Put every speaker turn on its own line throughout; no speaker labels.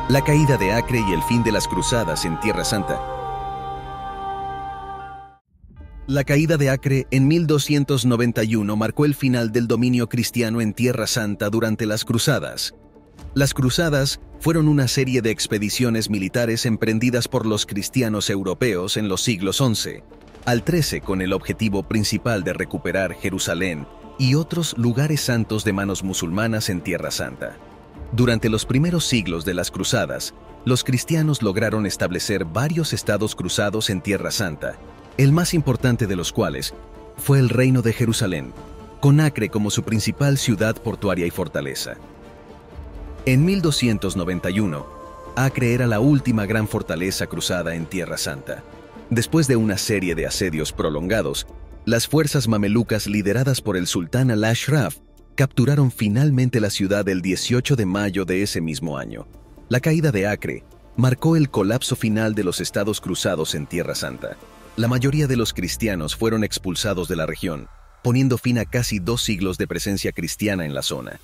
La caída de Acre y el fin de las cruzadas en Tierra Santa. La caída de Acre en 1291 marcó el final del dominio cristiano en Tierra Santa durante las cruzadas. Las cruzadas fueron una serie de expediciones militares emprendidas por los cristianos europeos en los siglos XI al XIII con el objetivo principal de recuperar Jerusalén y otros lugares santos de manos musulmanas en Tierra Santa. Durante los primeros siglos de las cruzadas, los cristianos lograron establecer varios estados cruzados en Tierra Santa, el más importante de los cuales fue el Reino de Jerusalén, con Acre como su principal ciudad portuaria y fortaleza. En 1291, Acre era la última gran fortaleza cruzada en Tierra Santa. Después de una serie de asedios prolongados, las fuerzas mamelucas lideradas por el sultán Al-Ashraf capturaron finalmente la ciudad el 18 de mayo de ese mismo año. La caída de Acre marcó el colapso final de los estados cruzados en Tierra Santa. La mayoría de los cristianos fueron expulsados de la región, poniendo fin a casi 2 siglos de presencia cristiana en la zona.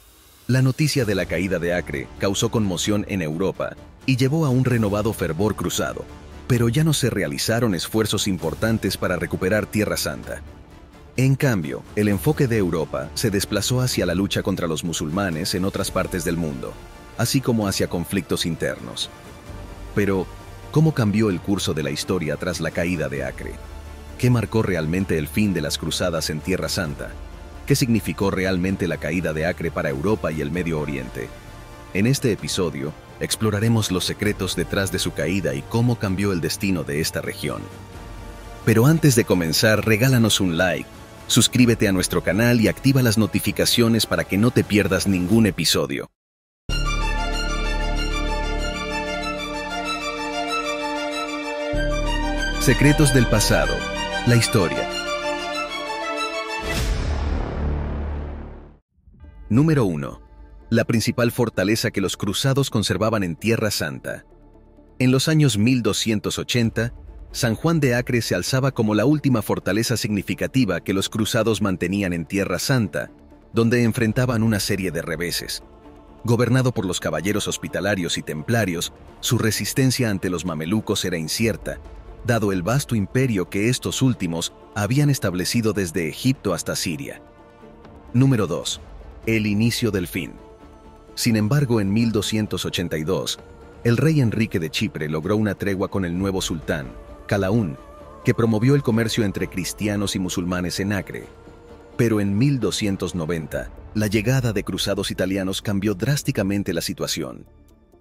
La noticia de la caída de Acre causó conmoción en Europa y llevó a un renovado fervor cruzado, pero ya no se realizaron esfuerzos importantes para recuperar Tierra Santa. En cambio, el enfoque de Europa se desplazó hacia la lucha contra los musulmanes en otras partes del mundo, así como hacia conflictos internos. Pero, ¿cómo cambió el curso de la historia tras la caída de Acre? ¿Qué marcó realmente el fin de las cruzadas en Tierra Santa? ¿Qué significó realmente la caída de Acre para Europa y el Medio Oriente? En este episodio, exploraremos los secretos detrás de su caída y cómo cambió el destino de esta región. Pero antes de comenzar, regálanos un like, suscríbete a nuestro canal y activa las notificaciones para que no te pierdas ningún episodio. Secretos del pasado, la historia. Número 1. La principal fortaleza que los cruzados conservaban en Tierra Santa. En los años 1280, San Juan de Acre se alzaba como la última fortaleza significativa que los cruzados mantenían en Tierra Santa, donde enfrentaban una serie de reveses. Gobernado por los caballeros hospitalarios y templarios, su resistencia ante los mamelucos era incierta, dado el vasto imperio que estos últimos habían establecido desde Egipto hasta Siria. Número 2. El inicio del fin. Sin embargo, en 1282, el rey Enrique de Chipre logró una tregua con el nuevo sultán, Calaún, que promovió el comercio entre cristianos y musulmanes en Acre. Pero en 1290, la llegada de cruzados italianos cambió drásticamente la situación.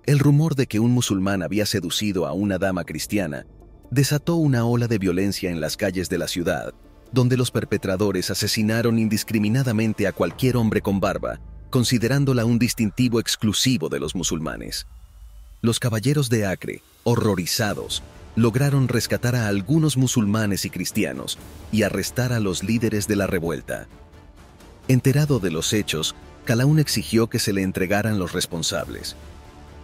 El rumor de que un musulmán había seducido a una dama cristiana desató una ola de violencia en las calles de la ciudad, donde los perpetradores asesinaron indiscriminadamente a cualquier hombre con barba, considerándola un distintivo exclusivo de los musulmanes. Los caballeros de Acre, horrorizados, lograron rescatar a algunos musulmanes y cristianos y arrestar a los líderes de la revuelta. Enterado de los hechos, Calaún exigió que se le entregaran los responsables.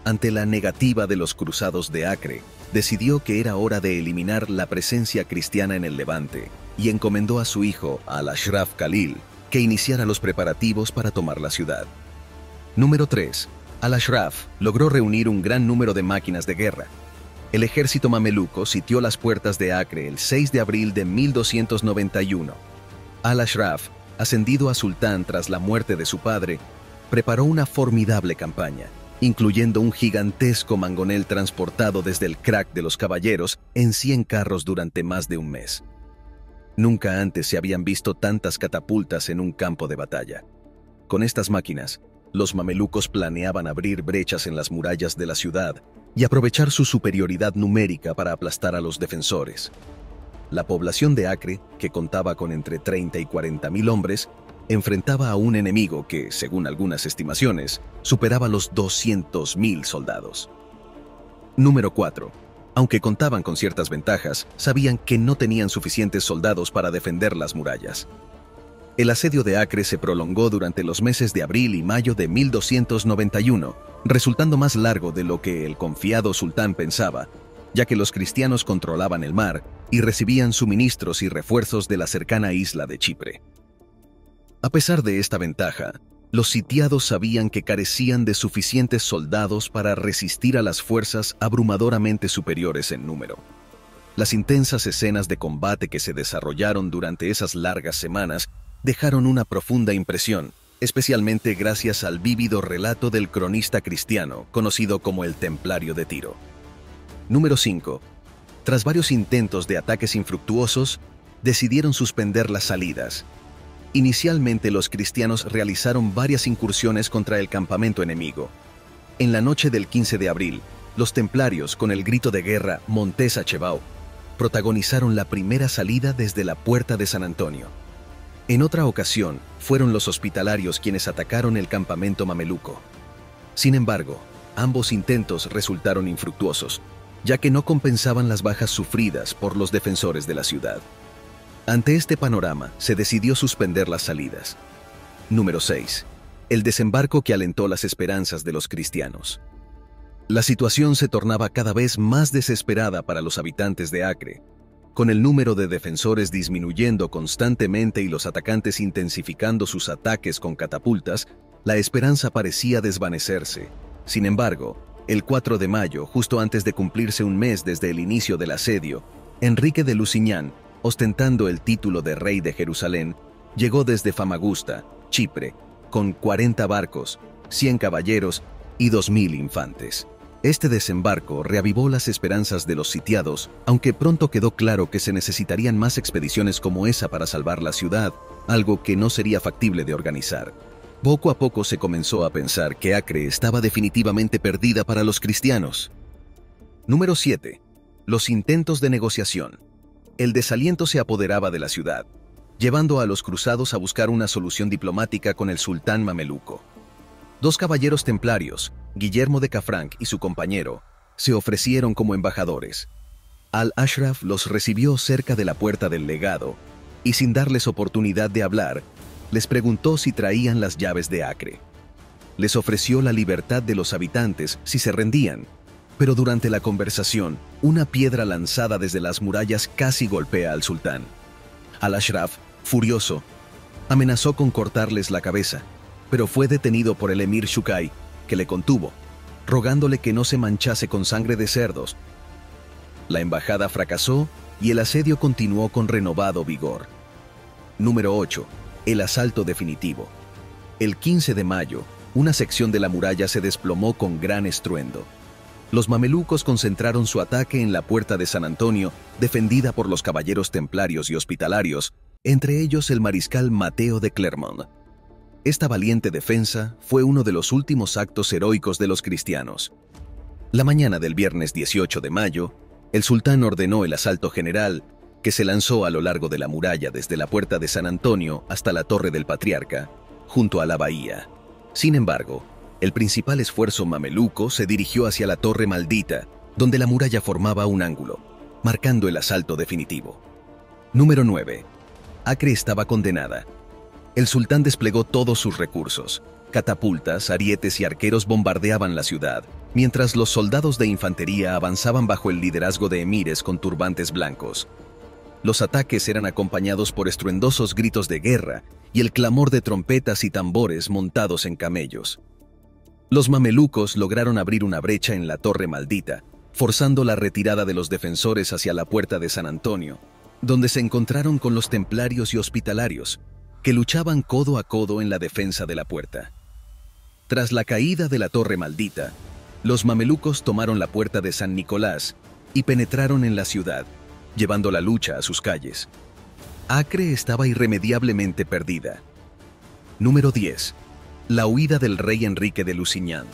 Ante la negativa de los cruzados de Acre, decidió que era hora de eliminar la presencia cristiana en el Levante y encomendó a su hijo, Al-Ashraf Khalil, que iniciara los preparativos para tomar la ciudad. Número 3. Al-Ashraf logró reunir un gran número de máquinas de guerra. El ejército mameluco sitió las puertas de Acre el 6 de abril de 1291. Al-Ashraf, ascendido a sultán tras la muerte de su padre, preparó una formidable campaña, incluyendo un gigantesco mangonel transportado desde el Crac de los Caballeros en 100 carros durante más de un mes. Nunca antes se habían visto tantas catapultas en un campo de batalla. Con estas máquinas, los mamelucos planeaban abrir brechas en las murallas de la ciudad y aprovechar su superioridad numérica para aplastar a los defensores. La población de Acre, que contaba con entre 30 y 40 mil hombres, enfrentaba a un enemigo que, según algunas estimaciones, superaba los 200.000 soldados. Número 4. Aunque contaban con ciertas ventajas, sabían que no tenían suficientes soldados para defender las murallas. El asedio de Acre se prolongó durante los meses de abril y mayo de 1291, resultando más largo de lo que el confiado sultán pensaba, ya que los cristianos controlaban el mar y recibían suministros y refuerzos de la cercana isla de Chipre. A pesar de esta ventaja, Los sitiados sabían que carecían de suficientes soldados para resistir a las fuerzas abrumadoramente superiores en número. Las intensas escenas de combate que se desarrollaron durante esas largas semanas dejaron una profunda impresión, especialmente gracias al vívido relato del cronista cristiano, conocido como el Templario de Tiro. Número 5. Tras varios intentos de ataques infructuosos, decidieron suspender las salidas. Inicialmente los cristianos realizaron varias incursiones contra el campamento enemigo. En la noche del 15 de abril, los templarios, con el grito de guerra Montes Achebau, protagonizaron la primera salida desde la puerta de San Antonio. En otra ocasión, fueron los hospitalarios quienes atacaron el campamento mameluco. Sin embargo, ambos intentos resultaron infructuosos, ya que no compensaban las bajas sufridas por los defensores de la ciudad. Ante este panorama, se decidió suspender las salidas. Número 6. El desembarco que alentó las esperanzas de los cristianos. La situación se tornaba cada vez más desesperada para los habitantes de Acre. Con el número de defensores disminuyendo constantemente y los atacantes intensificando sus ataques con catapultas, la esperanza parecía desvanecerse. Sin embargo, el 4 de mayo, justo antes de cumplirse un mes desde el inicio del asedio, Enrique de Lusignan, ostentando el título de rey de Jerusalén, llegó desde Famagusta, Chipre, con 40 barcos, 100 caballeros y 2.000 infantes. Este desembarco reavivó las esperanzas de los sitiados, aunque pronto quedó claro que se necesitarían más expediciones como esa para salvar la ciudad, algo que no sería factible de organizar. Poco a poco se comenzó a pensar que Acre estaba definitivamente perdida para los cristianos. Número 7. Los intentos de negociación. El desaliento se apoderaba de la ciudad, llevando a los cruzados a buscar una solución diplomática con el sultán mameluco. Dos caballeros templarios, Guillermo de Cafranc y su compañero, se ofrecieron como embajadores. Al-Ashraf los recibió cerca de la puerta del legado y, sin darles oportunidad de hablar, les preguntó si traían las llaves de Acre. Les ofreció la libertad de los habitantes si se rendían, pero durante la conversación, una piedra lanzada desde las murallas casi golpea al sultán. Al-Ashraf, furioso, amenazó con cortarles la cabeza, pero fue detenido por el emir Shukai, que le contuvo, rogándole que no se manchase con sangre de cerdos. La embajada fracasó y el asedio continuó con renovado vigor. Número 8. El asalto definitivo. El 15 de mayo, una sección de la muralla se desplomó con gran estruendo. Los mamelucos concentraron su ataque en la puerta de San Antonio, defendida por los caballeros templarios y hospitalarios, entre ellos el mariscal Mateo de Clermont. Esta valiente defensa fue uno de los últimos actos heroicos de los cristianos. La mañana del viernes 18 de mayo, el sultán ordenó el asalto general, que se lanzó a lo largo de la muralla desde la puerta de San Antonio hasta la Torre del Patriarca, junto a la bahía. Sin embargo, el principal esfuerzo mameluco se dirigió hacia la Torre Maldita, donde la muralla formaba un ángulo, marcando el asalto definitivo. Número 9. Acre estaba condenada. El sultán desplegó todos sus recursos. Catapultas, arietes y arqueros bombardeaban la ciudad, mientras los soldados de infantería avanzaban bajo el liderazgo de emires con turbantes blancos. Los ataques eran acompañados por estruendosos gritos de guerra y el clamor de trompetas y tambores montados en camellos. Los mamelucos lograron abrir una brecha en la Torre Maldita, forzando la retirada de los defensores hacia la puerta de San Antonio, donde se encontraron con los templarios y hospitalarios, que luchaban codo a codo en la defensa de la puerta. Tras la caída de la Torre Maldita, los mamelucos tomaron la puerta de San Nicolás y penetraron en la ciudad, llevando la lucha a sus calles. Acre estaba irremediablemente perdida. Número 10. La huida del rey Enrique de Lusignan.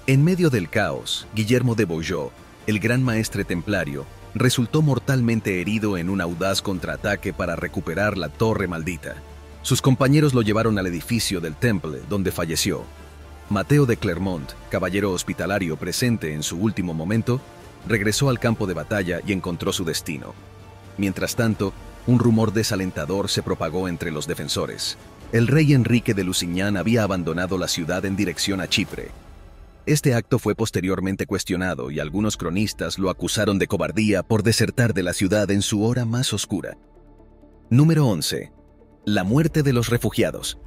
En medio del caos, Guillermo de Beaujeu, el gran maestre templario, resultó mortalmente herido en un audaz contraataque para recuperar la Torre Maldita. Sus compañeros lo llevaron al edificio del Temple, donde falleció. Mateo de Clermont, caballero hospitalario presente en su último momento, regresó al campo de batalla y encontró su destino. Mientras tanto, un rumor desalentador se propagó entre los defensores. El rey Enrique de Lusignan había abandonado la ciudad en dirección a Chipre. Este acto fue posteriormente cuestionado y algunos cronistas lo acusaron de cobardía por desertar de la ciudad en su hora más oscura. Número 11. La muerte de los refugiados.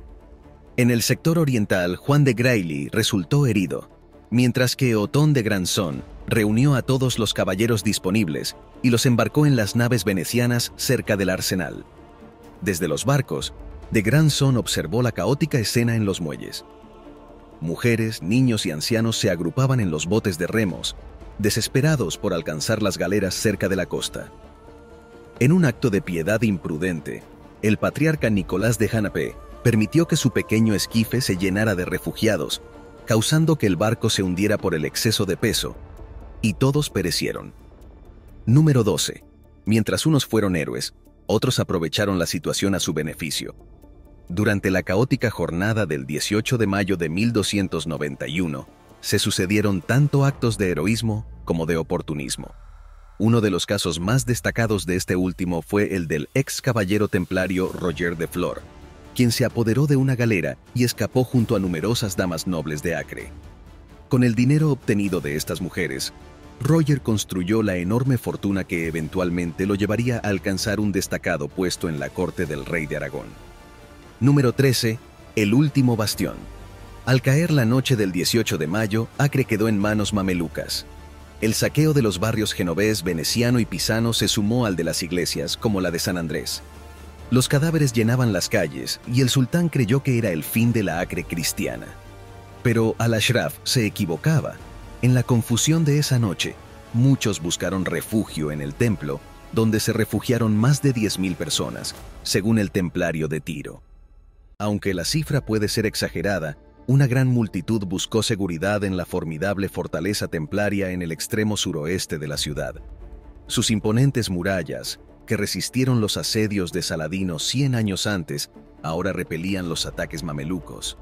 En el sector oriental, Juan de Grailly resultó herido, mientras que Otón de Granson reunió a todos los caballeros disponibles y los embarcó en las naves venecianas cerca del arsenal. Desde los barcos, de Granson observó la caótica escena en los muelles. Mujeres, niños y ancianos se agrupaban en los botes de remos, desesperados por alcanzar las galeras cerca de la costa. En un acto de piedad imprudente, el patriarca Nicolás de Hanapé permitió que su pequeño esquife se llenara de refugiados, causando que el barco se hundiera por el exceso de peso, y todos perecieron. Número 12. Mientras unos fueron héroes, otros aprovecharon la situación a su beneficio. Durante la caótica jornada del 18 de mayo de 1291, se sucedieron tanto actos de heroísmo como de oportunismo. Uno de los casos más destacados de este último fue el del ex caballero templario Roger de Flor, quien se apoderó de una galera y escapó junto a numerosas damas nobles de Acre. Con el dinero obtenido de estas mujeres, Roger construyó la enorme fortuna que eventualmente lo llevaría a alcanzar un destacado puesto en la corte del rey de Aragón. Número 13. El último bastión. Al caer la noche del 18 de mayo, Acre quedó en manos mamelucas. El saqueo de los barrios genovés, veneciano y pisano se sumó al de las iglesias, como la de San Andrés. Los cadáveres llenaban las calles y el sultán creyó que era el fin de la Acre cristiana. Pero Al-Ashraf se equivocaba. En la confusión de esa noche, muchos buscaron refugio en el templo, donde se refugiaron más de 10.000 personas, según el templario de Tiro. Aunque la cifra puede ser exagerada, una gran multitud buscó seguridad en la formidable fortaleza templaria en el extremo suroeste de la ciudad. Sus imponentes murallas, que resistieron los asedios de Saladino 100 años antes, ahora repelían los ataques mamelucos.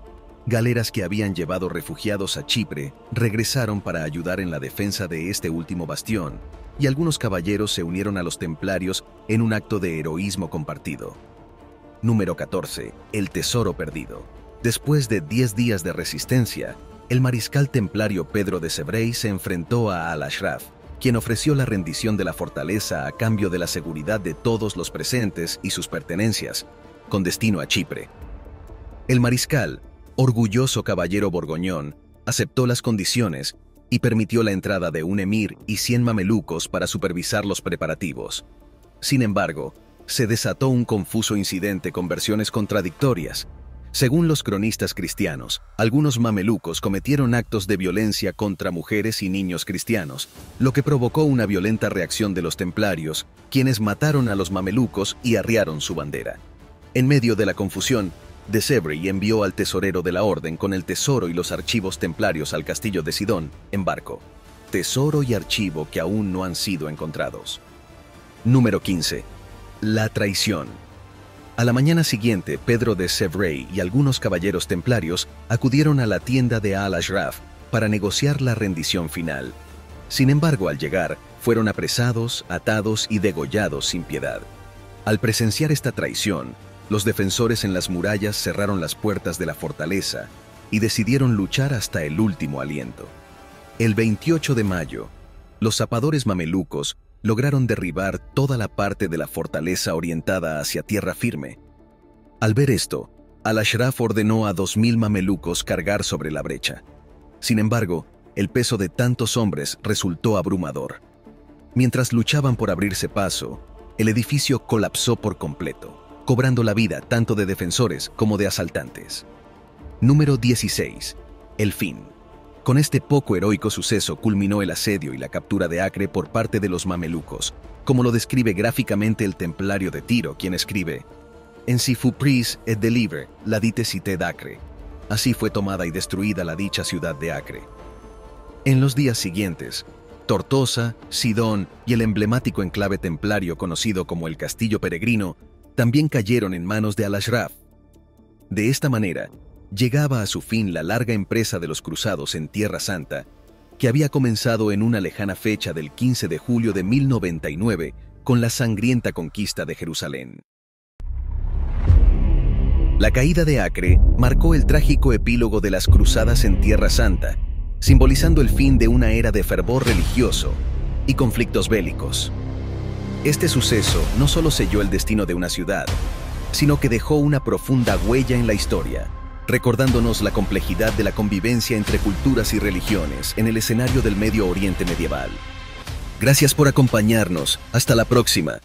Galeras que habían llevado refugiados a Chipre regresaron para ayudar en la defensa de este último bastión, y algunos caballeros se unieron a los templarios en un acto de heroísmo compartido. Número 14. El tesoro perdido. Después de 10 días de resistencia, el mariscal templario Pedro de Cebrey se enfrentó a Al-Ashraf, quien ofreció la rendición de la fortaleza a cambio de la seguridad de todos los presentes y sus pertenencias, con destino a Chipre. El mariscal, orgulloso caballero borgoñón, aceptó las condiciones y permitió la entrada de un emir y 100 mamelucos para supervisar los preparativos. Sin embargo, se desató un confuso incidente con versiones contradictorias. Según los cronistas cristianos, algunos mamelucos cometieron actos de violencia contra mujeres y niños cristianos, lo que provocó una violenta reacción de los templarios, quienes mataron a los mamelucos y arriaron su bandera. En medio de la confusión, de Cebrey envió al tesorero de la orden con el tesoro y los archivos templarios al castillo de Sidón, en barco. Tesoro y archivo que aún no han sido encontrados. Número 15. La traición. A la mañana siguiente, Pedro de Cebrey y algunos caballeros templarios acudieron a la tienda de Al-Ashraf para negociar la rendición final. Sin embargo, al llegar, fueron apresados, atados y degollados sin piedad. Al presenciar esta traición, los defensores en las murallas cerraron las puertas de la fortaleza y decidieron luchar hasta el último aliento. El 28 de mayo, los zapadores mamelucos lograron derribar toda la parte de la fortaleza orientada hacia tierra firme. Al ver esto, Al-Ashraf ordenó a 2.000 mamelucos cargar sobre la brecha. Sin embargo, el peso de tantos hombres resultó abrumador. Mientras luchaban por abrirse paso, el edificio colapsó por completo, cobrando la vida tanto de defensores como de asaltantes. Número 16. El fin. Con este poco heroico suceso culminó el asedio y la captura de Acre por parte de los mamelucos, como lo describe gráficamente el templario de Tiro, quien escribe: «Ainsi fut prise et délivrée la dite cité d'Acre». Así fue tomada y destruida la dicha ciudad de Acre. En los días siguientes, Tortosa, Sidón y el emblemático enclave templario conocido como el Castillo Peregrino también cayeron en manos de Al-Ashraf. De esta manera, llegaba a su fin la larga empresa de los cruzados en Tierra Santa, que había comenzado en una lejana fecha del 15 de julio de 1099 con la sangrienta conquista de Jerusalén. La caída de Acre marcó el trágico epílogo de las cruzadas en Tierra Santa, simbolizando el fin de una era de fervor religioso y conflictos bélicos. Este suceso no solo selló el destino de una ciudad, sino que dejó una profunda huella en la historia, recordándonos la complejidad de la convivencia entre culturas y religiones en el escenario del Medio Oriente medieval. Gracias por acompañarnos. Hasta la próxima.